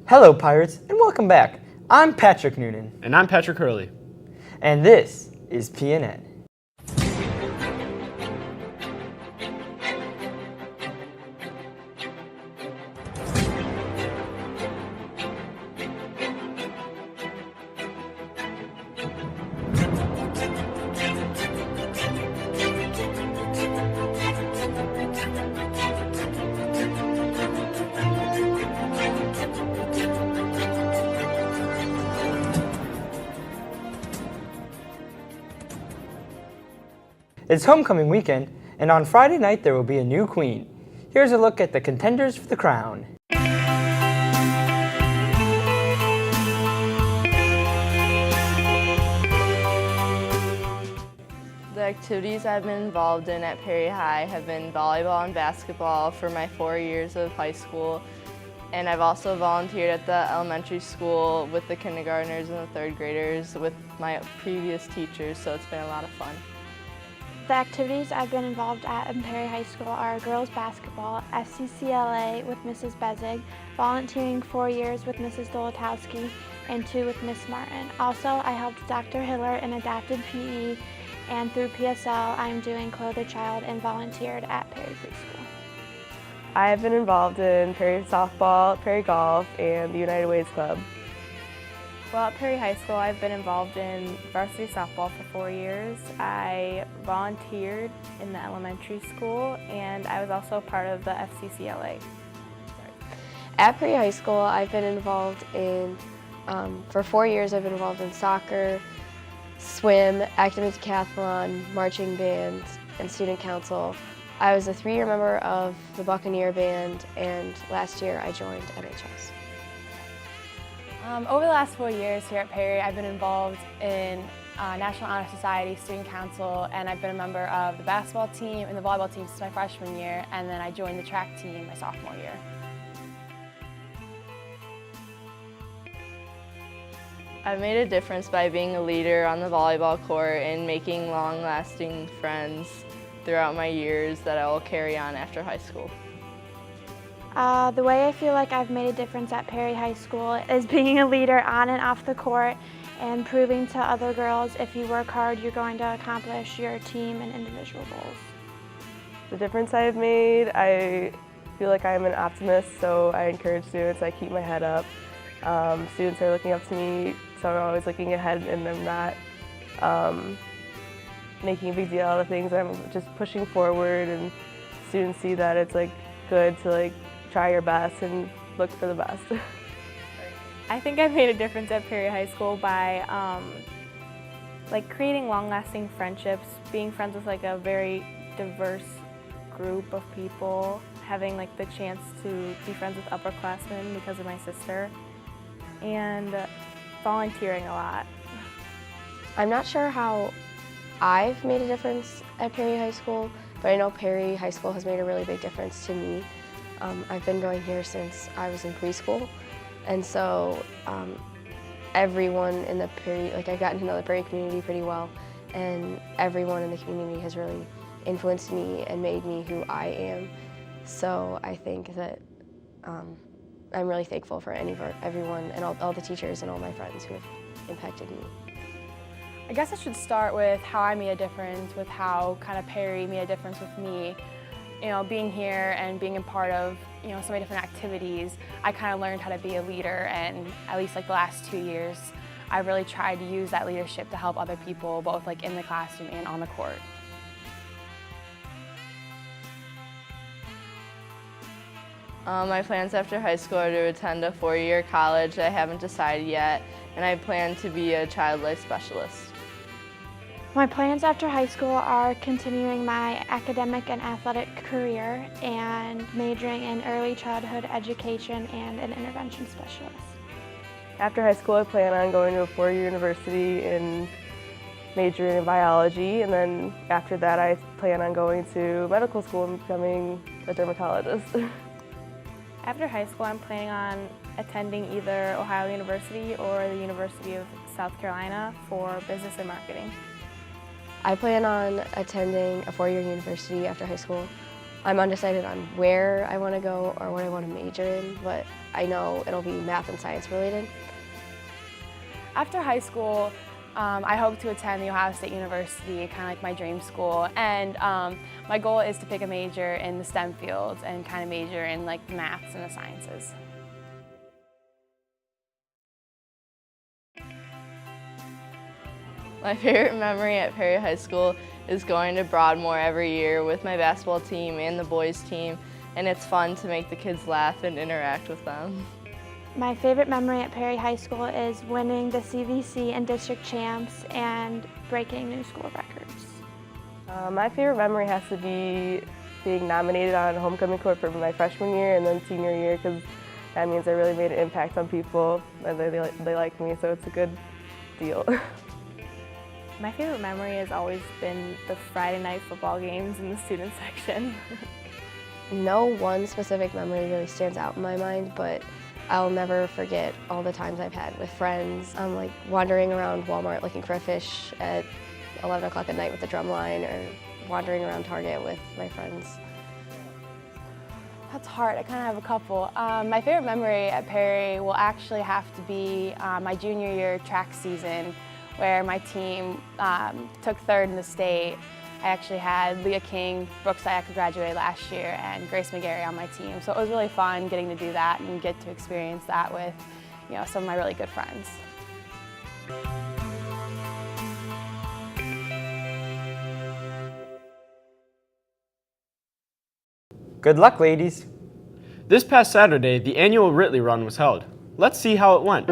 Hello, Pirates, and welcome back. I'm Patrick Noonan. And I'm Patrick Hurley. And this is PNN. It's homecoming weekend, and on Friday night there will be a new queen. Here's a look at the contenders for the crown. The activities I've been involved in at Perry High have been volleyball and basketball for my 4 years of high school, and I've also volunteered at the elementary school with the kindergartners and the third graders with my previous teachers, so it's been a lot of fun. The activities I've been involved at in Perry High School are girls basketball, SCCLA with Mrs. Bezig, volunteering 4 years with Mrs. Dolotowski, and 2 with Miss Martin. Also, I helped Dr. Hiller in adapted PE, and through PSL, I'm doing Clothe a Child and volunteered at Perry Preschool. I have been involved in Perry softball, Perry golf, and the United Ways Club. Well, at Perry High School, I've been involved in varsity softball for 4 years. I volunteered in the elementary school, and I was also part of the FCCLA. At Perry High School, I've been involved in, for 4 years, I've been involved in soccer, swim, academic decathlon, marching band, and student council. I was a 3-year member of the Buccaneer Band, and last year I joined NHS. Over the last 4 years here at Perry, I've been involved in National Honor Society, Student Council, and I've been a member of the basketball team and the volleyball team since my freshman year, and then I joined the track team my sophomore year. I've made a difference by being a leader on the volleyball court and making long-lasting friends throughout my years that I will carry on after high school. The way I feel like I've made a difference at Perry High School is being a leader on and off the court and proving to other girls if you work hard, you're going to accomplish your team and individual goals. The difference I've made, I feel like I'm an optimist, so I encourage students. I keep my head up. Students are looking up to me, so I'm always looking ahead and I'm not making a big deal out of things. I'm just pushing forward, and students see that it's good to try your best and look for the best. I think I've made a difference at Perry High School by creating long-lasting friendships, being friends with a very diverse group of people, having the chance to be friends with upperclassmen because of my sister, and volunteering a lot. I'm not sure how I've made a difference at Perry High School, but I know Perry High School has made a really big difference to me. I've been going here since I was in preschool, and so everyone in the Perry, I've gotten to know the Perry community pretty well, and everyone in the community has really influenced me and made me who I am. So I think that I'm really thankful for everyone and all the teachers and all my friends who have impacted me. I guess I should start with how I made a difference, with how Perry made a difference with me. Being here and being a part of, so many different activities, I learned how to be a leader, and at least the last 2 years, I've really tried to use that leadership to help other people, both in the classroom and on the court. My plans after high school are to attend a 4-year college. I haven't decided yet, and I plan to be a child life specialist. My plans after high school are continuing my academic and athletic career and majoring in early childhood education and an intervention specialist. After high school, I plan on going to a 4-year university and majoring in biology, and then after that I plan on going to medical school and becoming a dermatologist. After high school, I'm planning on attending either Ohio University or the University of South Carolina for business and marketing. I plan on attending a 4-year university after high school. I'm undecided on where I want to go or what I want to major in, but I know it'll be math and science related. After high school, I hope to attend the Ohio State University, kind of like my dream school. And my goal is to pick a major in the STEM fields and kind of major in like the maths and the sciences. My favorite memory at Perry High School is going to Broadmoor every year with my basketball team and the boys team, and it's fun to make the kids laugh and interact with them. My favorite memory at Perry High School is winning the CVC and district champs and breaking new school records. My favorite memory has to be being nominated on homecoming court for my freshman year and then senior year, because that means I really made an impact on people and they like me, so it's a good deal. My favorite memory has always been the Friday night football games in the student section. No one specific memory really stands out in my mind, but I'll never forget all the times I've had with friends. I'm like wandering around Walmart looking for a fish at 11 o'clock at night with the drum line, or wandering around Target with my friends. That's hard. I kind of have a couple. My favorite memory at Perry will actually have to be my junior year track season, where my team took third in the state. I actually had Leah King, Brooke Sayaka graduated last year, and Grace McGarry on my team. So it was really fun getting to do that and get to experience that with, some of my really good friends. Good luck, ladies. This past Saturday, the annual Ritley Run was held. Let's see how it went.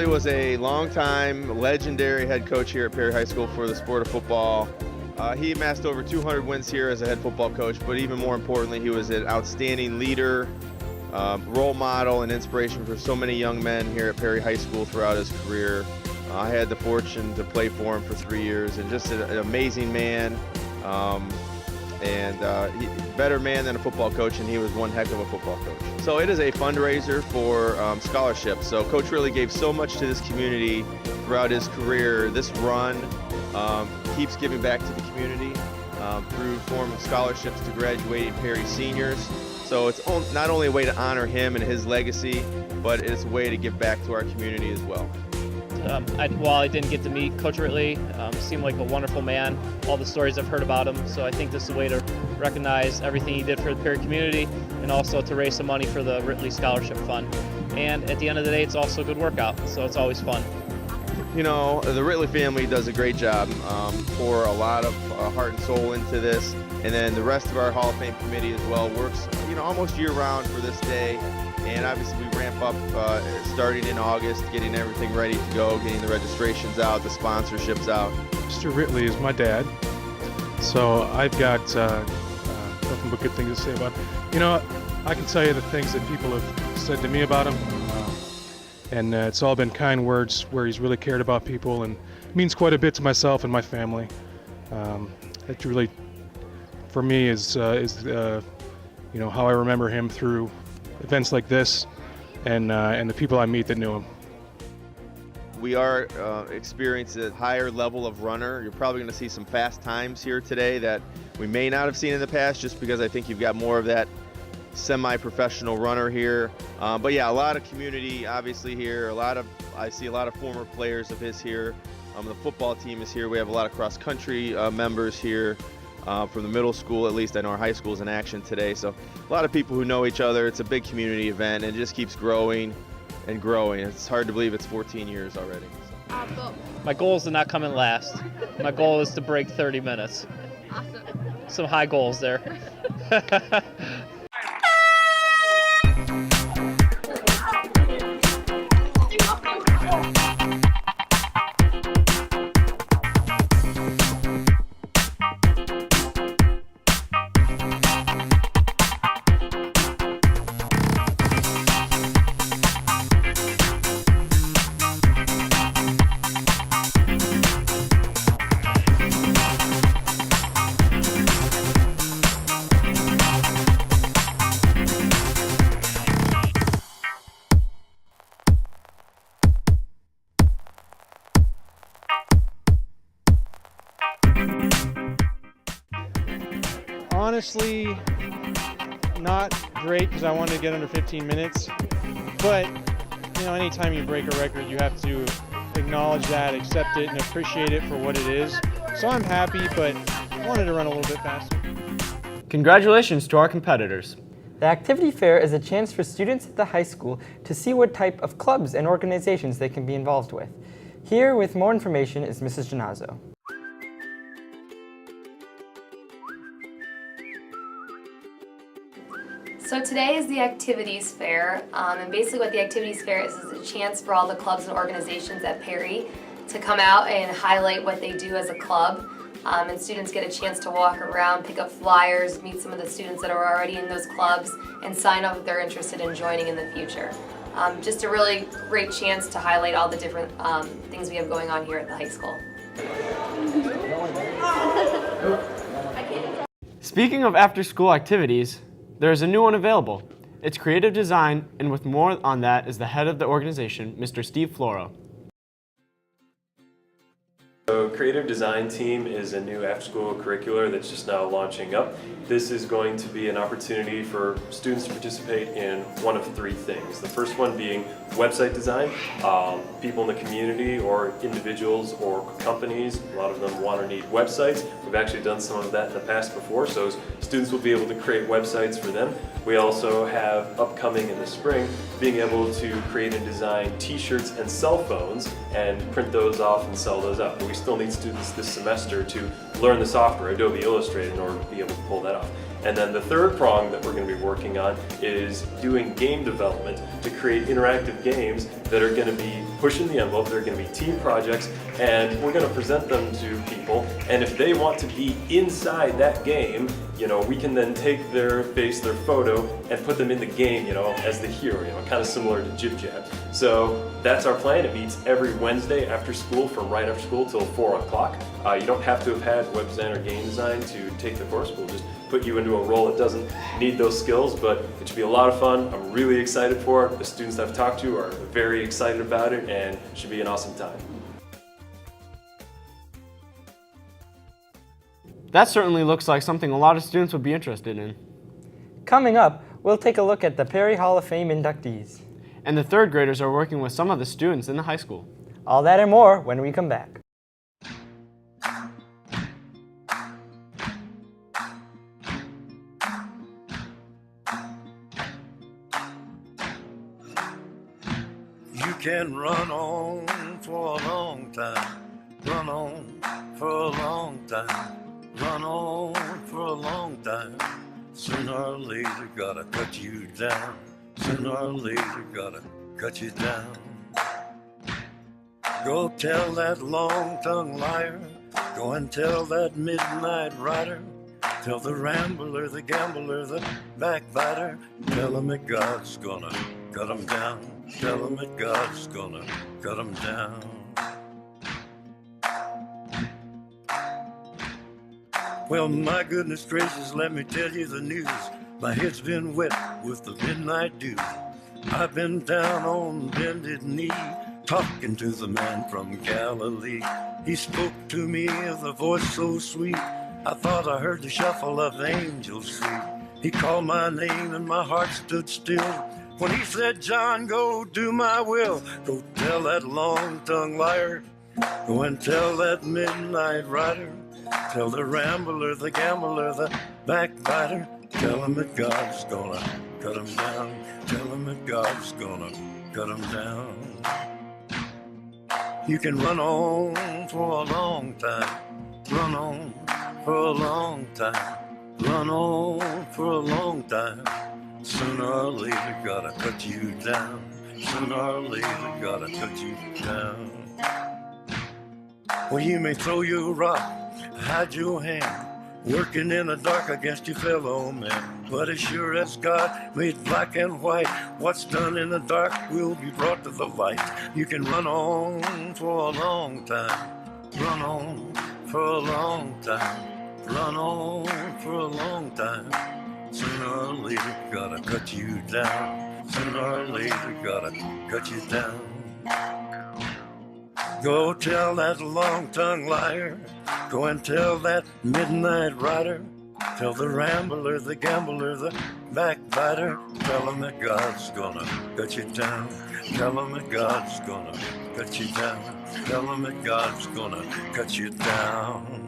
Was a longtime legendary head coach here at Perry High School for the sport of football. He amassed over 200 wins here as a head football coach, but even more importantly, he was an outstanding leader, role model, and inspiration for so many young men here at Perry High School throughout his career. I had the fortune to play for him for 3 years, and just an amazing man, better man than a football coach, and he was one heck of a football coach. So it is a fundraiser for scholarships. So Coach really gave so much to this community throughout his career. This run keeps giving back to the community through form of scholarships to graduating Perry seniors. So it's not only a way to honor him and his legacy, but it's a way to give back to our community as well. While I didn't get to meet Coach Ritley, seemed like a wonderful man, all the stories I've heard about him, so I think this is a way to recognize everything he did for the Perry community and also to raise some money for the Ritley Scholarship Fund. And at the end of the day, it's also a good workout, so it's always fun. The Ritley family does a great job, pour a lot of heart and soul into this, and then the rest of our Hall of Fame committee as well works, almost year-round for this day. And obviously we ramp up starting in August, getting everything ready to go, getting the registrations out, the sponsorships out. Mr. Ritley is my dad, so I've got nothing but good things to say about him. I can tell you the things that people have said to me about him, and it's all been kind words where he's really cared about people, and it means quite a bit to myself and my family. It really, for me, is how I remember him through events like this, and the people I meet that knew him. We are experiencing a higher level of runner. You're probably going to see some fast times here today that we may not have seen in the past, just because I think you've got more of that semi-professional runner here. But yeah, a lot of community obviously here. I see a lot of former players of his here. The football team is here. We have a lot of cross-country members here. From the middle school, at least. I know our high school's in action today, so a lot of people who know each other. It's a big community event, and it just keeps growing and growing. It's hard to believe it's 14 years already. My goal is to not come in last. My goal is to break 30 minutes. Awesome. Some high goals there. honestly not great because I wanted to get under 15 minutes. But, you know, anytime you break a record, you have to acknowledge that, accept it, and appreciate it for what it is. So I'm happy, but I wanted to run a little bit faster. Congratulations to our competitors. The activity fair is a chance for students at the high school to see what type of clubs and organizations they can be involved with. Here with more information is Mrs. Genazzo. So today is the activities fair, and basically what the activities fair is a chance for all the clubs and organizations at Perry to come out and highlight what they do as a club. And students get a chance to walk around, pick up flyers, meet some of the students that are already in those clubs, and sign up if they're interested in joining in the future. Just a really great chance to highlight all the different things we have going on here at the high school. Speaking of after-school activities, there is a new one available. It's creative design, and with more on that is the head of the organization, Mr. Steve Floro. So Creative Design Team is a new after-school curricular that's just now launching up. This is going to be an opportunity for students to participate in one of three things. The first one being website design. People in the community or individuals or companies, a lot of them want or need websites. We've actually done some of that in the past before, so students will be able to create websites for them. We also have upcoming in the spring being able to create and design t-shirts and cell phones and print those off and sell those out. But we still need students this semester to learn the software, Adobe Illustrator, in order to be able to pull that off. And then the third prong that we're going to be working on is doing game development to create interactive games that are going to be pushing the envelope. They're going to be team projects, and we're going to present them to people. And if they want to be inside that game, you know, we can then take their face, their photo, and put them in the game, you know, as the hero, you know, kind of similar to Jib Jab. So that's our plan. It meets every Wednesday after school, from right after school till 4 o'clock. You don't have to have had web design or game design to take the course. We'll just put you into a role that doesn't need those skills, but it should be a lot of fun. I'm really excited for it. The students that I've talked to are very excited about it, and it should be an awesome time. That certainly looks like something a lot of students would be interested in. Coming up, we'll take a look at the Perry Hall of Fame inductees. And the third graders are working with some of the students in the high school. All that and more when we come back. You can run on for a long time, run on for a long time, run on for a long time. Sooner or later gotta cut you down, sooner or later gotta cut you down. Go tell that long-tongued liar, go and tell that midnight rider, tell the rambler, the gambler, the backbiter, tell him that God's gonna cut him down, tell him that God's gonna cut him down. Well, my goodness gracious, let me tell you the news. My head's been wet with the midnight dew. I've been down on bended knee, talking to the man from Galilee. He spoke to me with a voice so sweet, I thought I heard the shuffle of angels' feet. He called my name and my heart stood still when he said, John, go do my will. Go tell that long-tongued liar, go and tell that midnight rider, tell the rambler, the gambler, the backbiter, tell him that God's gonna cut him down, tell him that God's gonna cut him down. You can run on for a long time, run on for a long time, run on for a long time. Sooner or later gotta cut you down, sooner or later gotta cut you down. Well, you may throw your rock, hide your hand, working in the dark against your fellow man. But as sure as God made black and white, what's done in the dark will be brought to the light. You can run on for a long time, run on for a long time, run on for a long time. Sooner or later gotta cut you down, sooner or later gotta cut you down. Go tell that long-tongued liar, go and tell that midnight rider, Tell the rambler, the gambler, the backbiter, tell him that God's gonna cut you down. Tell him that God's gonna cut you down. Tell him that God's gonna cut you down.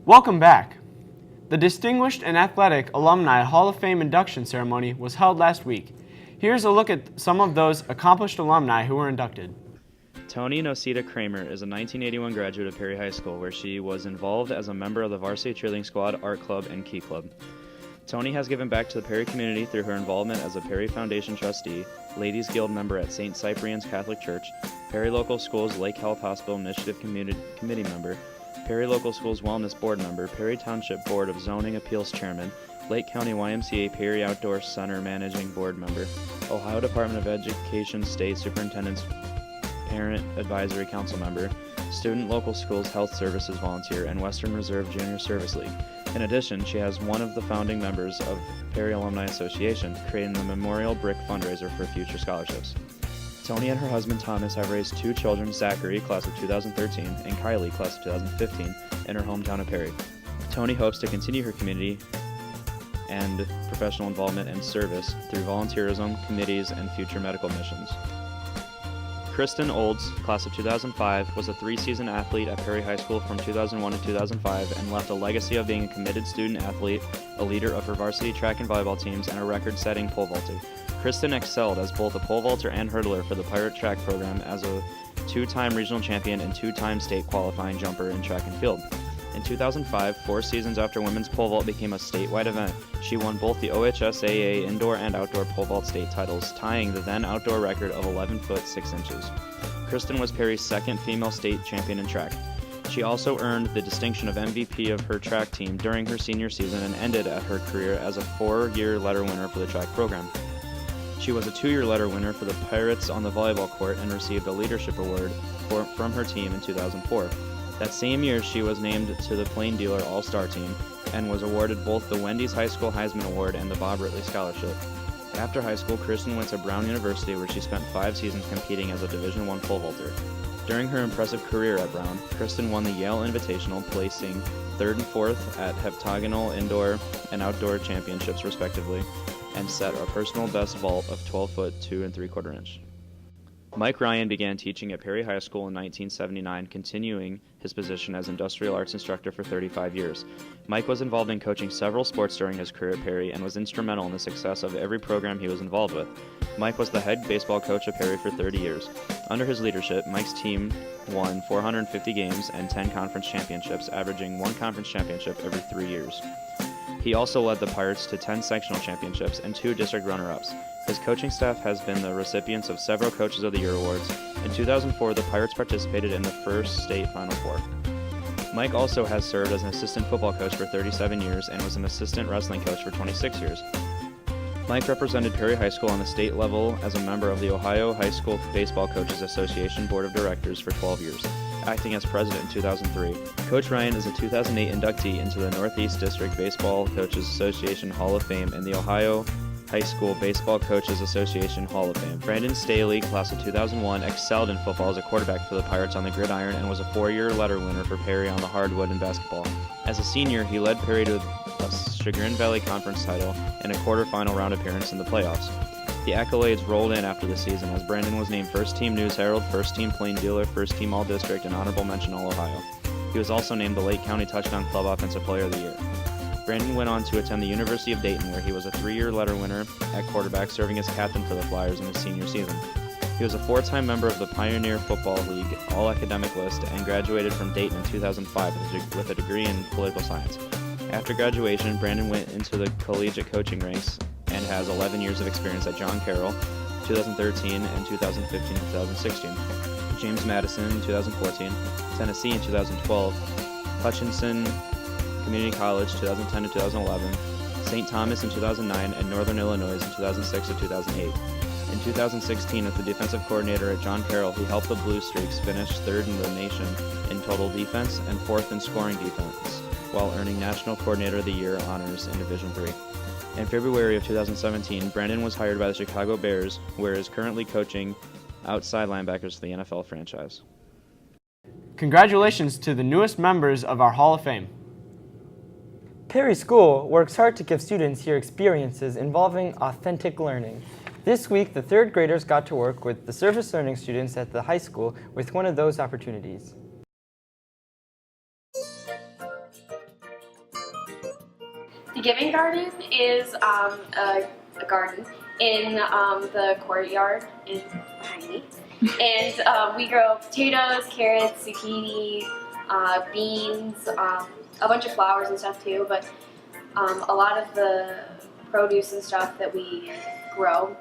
Welcome back. The Distinguished and Athletic Alumni Hall of Fame induction ceremony was held last week. Here's a look at some of those accomplished alumni who were inducted. Toni Nosita Kramer is a 1981 graduate of Perry High School, where she was involved as a member of the varsity cheerleading squad, art club, and key club. Toni has given back to the Perry community through her involvement as a Perry Foundation trustee, Ladies Guild member at St. Cyprian's Catholic Church, Perry Local Schools Lake Health Hospital Initiative Committee member, Perry Local Schools Wellness Board member, Perry Township Board of Zoning Appeals Chairman, Lake County YMCA Perry Outdoor Center Managing Board member, Ohio Department of Education State Superintendent's Parent Advisory Council member, Student Local Schools Health Services volunteer, and Western Reserve Junior Service League. In addition, she has one of the founding members of Perry Alumni Association, creating the Memorial Brick fundraiser for future scholarships. Toni and her husband Thomas have raised two children, Zachary, class of 2013, and Kylie, class of 2015, in her hometown of Perry. Toni hopes to continue her community and professional involvement and service through volunteerism, committees, and future medical missions. Kristen Olds, class of 2005, was a three-season athlete at Perry High School from 2001 to 2005 and left a legacy of being a committed student athlete, a leader of her varsity track and volleyball teams, and a record-setting pole vaulter. Kristen excelled as both a pole vaulter and hurdler for the Pirate Track program, as a two-time regional champion and two-time state qualifying jumper in track and field. In 2005, 4 seasons after women's pole vault became a statewide event, she won both the OHSAA indoor and outdoor pole vault state titles, tying the then outdoor record of 11 foot 6 inches. Kristen was Perry's second female state champion in track. She also earned the distinction of MVP of her track team during her senior season and ended at her career as a 4-year letter winner for the track program. She was a 2-year letter winner for the Pirates on the volleyball court and received a leadership award from her team in 2004. That same year, she was named to the Plain Dealer All-Star team and was awarded both the Wendy's High School Heisman Award and the Bob Ritley Scholarship. After high school, Kristen went to Brown University, where she spent 5 seasons competing as a Division I pole vaulter. During her impressive career at Brown, Kristen won the Yale Invitational, placing 3rd and 4th at heptagonal indoor and outdoor championships respectively, and set a personal best vault of 12 foot 2 3/4 inch. Mike Ryan began teaching at Perry High School in 1979, continuing his position as industrial arts instructor for 35 years. Mike was involved in coaching several sports during his career at Perry and was instrumental in the success of every program he was involved with. Mike was the head baseball coach at Perry for 30 years. Under his leadership, Mike's team won 450 games and 10 conference championships, averaging 1 conference championship every 3 years. He also led the Pirates to 10 sectional championships and 2 district runner-ups. His coaching staff has been the recipients of several Coaches of the Year awards. In 2004, the Pirates participated in the first state Final Four. Mike also has served as an assistant football coach for 37 years and was an assistant wrestling coach for 26 years. Mike represented Perry High School on the state level as a member of the Ohio High School Baseball Coaches Association Board of Directors for 12 years. acting as president in 2003. Coach Ryan is a 2008 inductee into the Northeast District Baseball Coaches Association Hall of Fame and the Ohio High School Baseball Coaches Association Hall of Fame. Brandon Staley, class of 2001, excelled in football as a quarterback for the Pirates on the gridiron and was a 4-year letter winner for Perry on the hardwood in basketball. As a senior, he led Perry to a Chagrin Valley Conference title and a quarterfinal round appearance in the playoffs. The accolades rolled in after the season as Brandon was named First Team News Herald, First Team Plain Dealer, First Team All-District, and Honorable Mention All-Ohio. He was also named the Lake County Touchdown Club Offensive Player of the Year. Brandon went on to attend the University of Dayton, where he was a 3-year letter winner at quarterback, serving as captain for the Flyers in his senior season. He was a 4-time member of the Pioneer Football League All-Academic List and graduated from Dayton in 2005 with a degree in political science. After graduation, Brandon went into the collegiate coaching ranks and has 11 years of experience at John Carroll, 2013 and 2015-2016, James Madison in 2014, Tennessee in 2012, Hutchinson Community College 2010 to 2011, St. Thomas in 2009, and Northern Illinois in 2006 to 2008. In 2016, as the defensive coordinator at John Carroll, he helped the Blue Streaks finish 3rd in the nation in total defense and 4th in scoring defense, while earning National Coordinator of the Year honors in Division III. In February of 2017, Brandon was hired by the Chicago Bears, where he is currently coaching outside linebackers for the NFL franchise. Congratulations to the newest members of our Hall of Fame. Perry School works hard to give students here experiences involving authentic learning. This week, the 3rd graders got to work with the service learning students at the high school with one of those opportunities. The Giving Garden is a garden in the courtyard behind me. And we grow potatoes, carrots, zucchini, beans, a bunch of flowers and stuff too, but a lot of the produce and stuff that we grow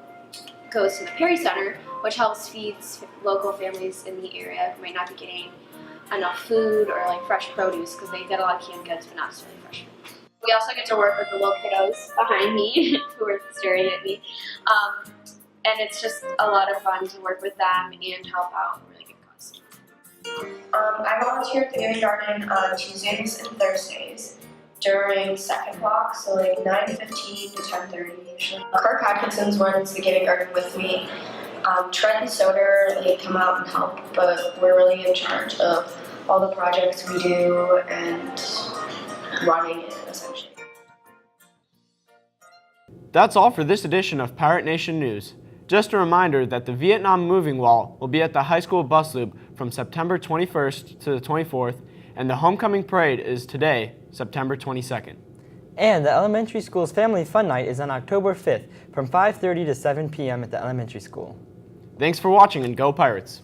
goes to the Perry Center, which helps feeds local families in the area who might not be getting enough food or like fresh produce, because they get a lot of canned goods but not necessarily fresh food. We also get to work with the little kiddos behind me who are staring at me, and it's just a lot of fun to work with them and help out a really good cause. I volunteer at the Giving Garden on Tuesdays and Thursdays during second block, so like 9:15 to 10:30 usually. Kirk Hodkinson's runs the Giving Garden with me. Trent and Soder, they come out and help, but we're really in charge of all the projects we do and running it essentially. That's all for this edition of Pirate Nation News. Just a reminder that the Vietnam Moving Wall will be at the high school bus loop from September 21st to the 24th, and the homecoming parade is today, September 22nd. And the elementary school's Family Fun Night is on October 5th from 5:30 to 7 p.m. at the elementary school. Thanks for watching, and go Pirates!